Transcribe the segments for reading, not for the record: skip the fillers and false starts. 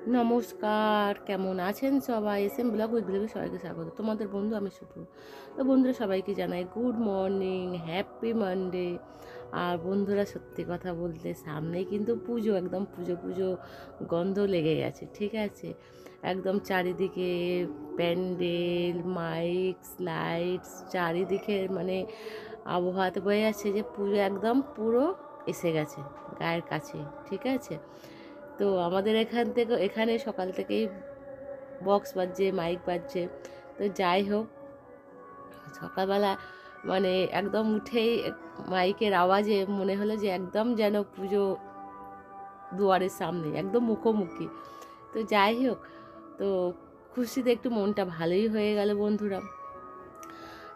নমস্কার, কেমন আছেন সবাই? এসএম ব্লগ উইথ ব্লগে সবাইকে স্বাগত। তোমাদের বন্ধু আমি শুভ। তো বন্ধুরা সবাইকে জানাই গুড মর্নিং, হ্যাপি মানডে। আর বন্ধুরা সত্যি কথা বলতে সামনেই কিন্তু পুজো, একদম পুজো পুজো গন্ধ লেগে গেছে, ঠিক আছে? একদম চারিদিকে প্যান্ডেল, মাইকস, লাইটস, চারিদিকে মানে আবহাওয়াতে বয়ে যাচ্ছে যে পুজো একদম পুরো এসে গেছে গায়ের কাছে, ঠিক আছে? তো আমাদের এখানে সকাল থেকেই বক্স বাজছে, মাইক বাজছে। তো যাই হোক, সকালবেলা মানে একদম উঠেই মাইকের আওয়াজে মনে হলো যে একদম যেন পুজো দুয়ারের সামনে, একদম মুখোমুখি। তো যাই হোক, তো খুশিতে একটু মনটা ভালোই হয়ে গেল বন্ধুরা।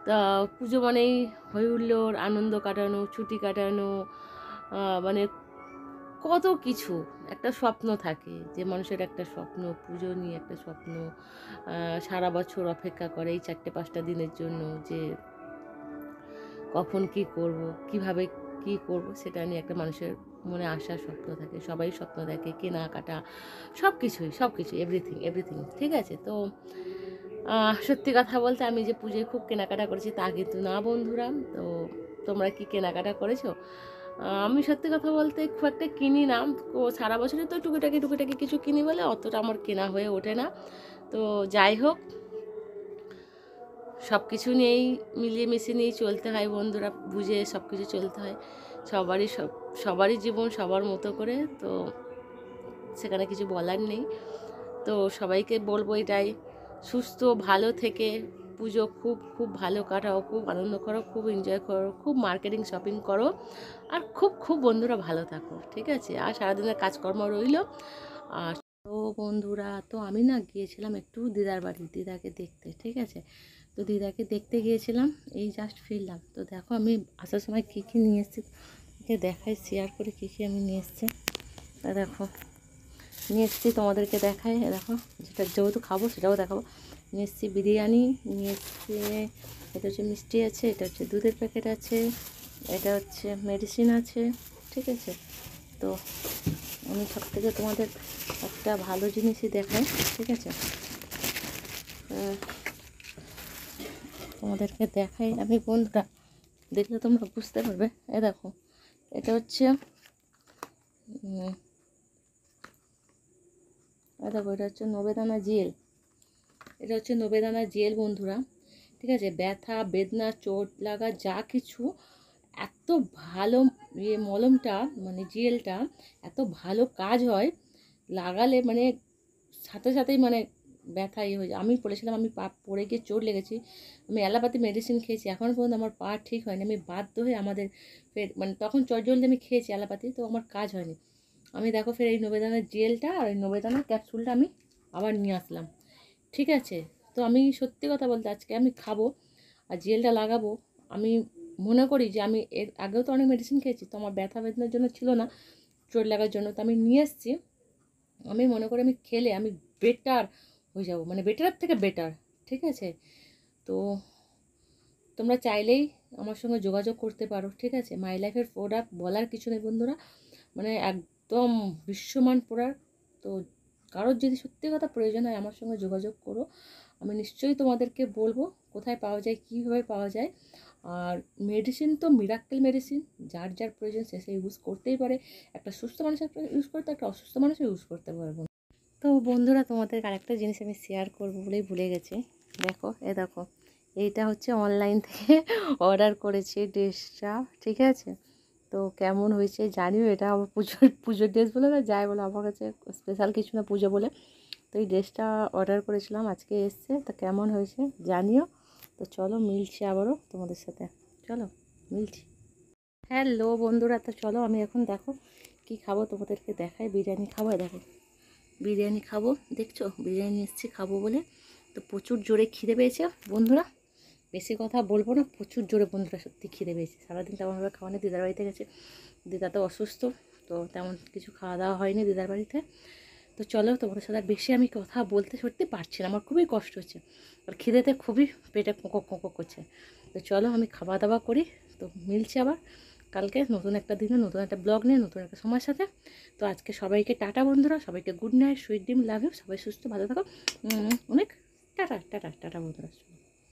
তা পুজো মানেই হই হুল্লোড়, আনন্দ কাটানো, ছুটি কাটানো, মানে কত কিছু একটা স্বপ্ন থাকে, যে মানুষের একটা স্বপ্ন, পুজো নিয়ে একটা স্বপ্ন, সারা বছর অপেক্ষা করে এই 4-5টা দিনের জন্য, যে কখন কি করব, কিভাবে কি করব, সেটা নিয়ে একটা মানুষের মনে আশা স্বপ্ন থাকে। সবাই স্বপ্ন দেখে, কেনাকাটা সব কিছুই, সব কিছু, এভরিথিং এভরিথিং, ঠিক আছে? তো সত্যি কথা বলতে আমি যে পুজোয় খুব কেনাকাটা করেছি তা কিন্তু না বন্ধুরা। তো তোমরা কি কেনাকাটা করেছো? আমি সত্যি কথা বলতে খুব একটা কিনি না। সারা বছরই তো টুকিটাকি টুকিটাকি কিছু কিনি বলে অতটা আমার কেনা হয়ে ওঠে না। তো যাই হোক, সব কিছু নিয়েই মিলিয়ে মিশিয়ে নিয়েই চলতে হয় বন্ধুরা, বুঝে সব কিছু চলতে হয়। সবারই জীবন সবার মতো করে, তো সেখানে কিছু বলার নেই। তো সবাইকে বলবো এটাই, সুস্থ ভালো থেকে পুজো খুব খুব ভালো কাটাও, খুব আনন্দ করো, খুব এনজয় করো, খুব মার্কেটিং শপিং করো, আর খুব খুব বন্ধুরা ভালো থাকো, ঠিক আছে? আর সারাদিনের কাজকর্ম রইল। আর তো বন্ধুরা, তো আমি না গিয়েছিলাম একটু দিদার বাড়ি, দিদাকে দেখতে, ঠিক আছে? তো দিদাকে দেখতে গিয়েছিলাম, এই জাস্ট ফিরলাম। তো দেখো আমি আসার সময় কী কী নিয়ে এসেছি দেখাই, শেয়ার করে কী কী আমি নিয়ে এসেছি। তা দেখো নিয়ে এসেছি, তোমাদেরকে দেখাই। দেখো, যেটা যেহেতু খাবো সেটাও দেখাবো। নিয়ে এসেছি বিরিয়ানি, নিয়ে এসেছি, এটা হচ্ছে মিষ্টি আছে, এটা হচ্ছে দুধের প্যাকেট আছে, এটা হচ্ছে মেডিসিন আছে, ঠিক আছে? তো আমি সব থেকে তোমাদের একটা ভালো জিনিসই দেখাই, ঠিক আছে? তোমাদেরকে দেখাই আমি বন্ধুরা, দেখলে তোমরা বুঝতে পারবে। এ দেখো, এটা হচ্ছে দেখো, এটা হচ্ছে নবেদানা জেল। এটা হচ্ছে নবেদানা জেল বন্ধুরা, ঠিক আছে? ব্যথা বেদনা চোট লাগা যা কিছু, এত ভালো মলমটা, মানে জেলটা এত ভালো কাজ হয়, লাগালে মানে সাথে সাথেই মানে ব্যথা হয়ে যায়। আমি পড়েছিলাম, আমি পা পড়ে গিয়ে চোট লেগেছি, আমি অ্যালোপ্যাথি মেডিসিন খেয়েছি, এখনও পর্যন্ত আমার পা ঠিক হয়নি। আমি বাধ্য হয়ে আমাদের ফের মানে তখন চটজলদি আমি খেয়েছি অ্যালোপ্যাথি, তো আমার কাজ হয়নি। আমি দেখো ফের এই নবেদানার জেলটা আর এই নবেদানার ক্যাপসুলটা আমি আবার নিয়ে আসলাম, ঠিক আছে? তো আমি সত্যি কথা বলতে আজকে আমি খাবো আর জেলটা লাগাবো। আমি মনে করি যে আমি এর আগেও তো অনেক মেডিসিন খেয়েছি, তো আমার ব্যথা বেদনার জন্য ছিল না, চোট লাগার জন্য, তো আমি নিয়ে এসেছি। আমি মনে করি আমি খেলে আমি বেটার হয়ে যাব, মানে বেটারের থেকে বেটার, ঠিক আছে? তো তোমরা চাইলেই আমার সঙ্গে যোগাযোগ করতে পারো, ঠিক আছে? মাই লাইফের প্রোডাক্ট বলার কিছু নেই বন্ধুরা, মানে একদম বিশ্বমান প্রোডাক্ট। তো কারোর যদি সত্যি কথা প্রয়োজন হয় আমার সঙ্গে যোগাযোগ করো, আমি নিশ্চয়ই তোমাদেরকে বলবো কোথায় পাওয়া যায়, কীভাবে পাওয়া যায়। আর মেডিসিন তো মিরাক্কেল মেডিসিন, যার যার প্রয়োজন সে ইউজ করতেই পারে। একটা সুস্থ মানুষ একটা ইউজ করতে, একটা অসুস্থ মানুষও ইউজ করতে পারবো। তো বন্ধুরা, তোমাদের আরেকটা জিনিস আমি শেয়ার করবো বলেই ভুলে গেছি। দেখো, দেখো, এইটা হচ্ছে অনলাইন থেকে অর্ডার করেছি ড্রেসটা, ঠিক আছে? তো কেমন হয়েছে জানিও। এটা আমার পুজোর ড্রেস বলে না, যাই বলো, আমার কাছে স্পেশাল কিছু না পুজো বলে। তো এই ড্রেসটা অর্ডার করেছিলাম, আজকে এসছে। তো কেমন হয়েছে জানিও। তো চলো মিলছি আবারও তোমাদের সাথে, চলো মিলছি। হ্যালো বন্ধুরা, তো চলো আমি এখন দেখো কি খাবো তোমাদেরকে দেখাই। বিরিয়ানি খাবো, দেখো বিরিয়ানি খাবো, দেখছো বিরিয়ানি এসেছি খাবো বলে। তো প্রচুর জোরে খিদে পেয়েছে বন্ধুরা, বেশি কথা বলবো না, প্রচুর জোরে বন্ধুরা সত্যি খিদে পেয়েছে। সারাদিন তেমনভাবে খাওয়া নেই, দিদার বাড়িতে গেছে, দিদা তো অসুস্থ, তো তেমন কিছু খাওয়া দাওয়া হয়নি দিদার বাড়িতে। তো চলো, তোমাদের সাথে বেশি আমি কথা বলতে সত্যি পারছি না, আমার খুবই কষ্ট হচ্ছে, আর খিদেতে খুবই পেটে কোঁকো কোঁকো করছে। তো চলো আমি খাওয়া দাওয়া করি, তো মিলছি আবার কালকে নতুন একটা দিনে নতুন একটা ব্লগ নিয়ে নতুন একটা সময়ের সাথে। তো আজকে সবাইকে টাটা বন্ধুরা, সবাইকে good night, sweet dream, love you, সবাই সুস্থ ভালো থাকো, অনেক টাটা টাটা টাটা বন্ধুরা।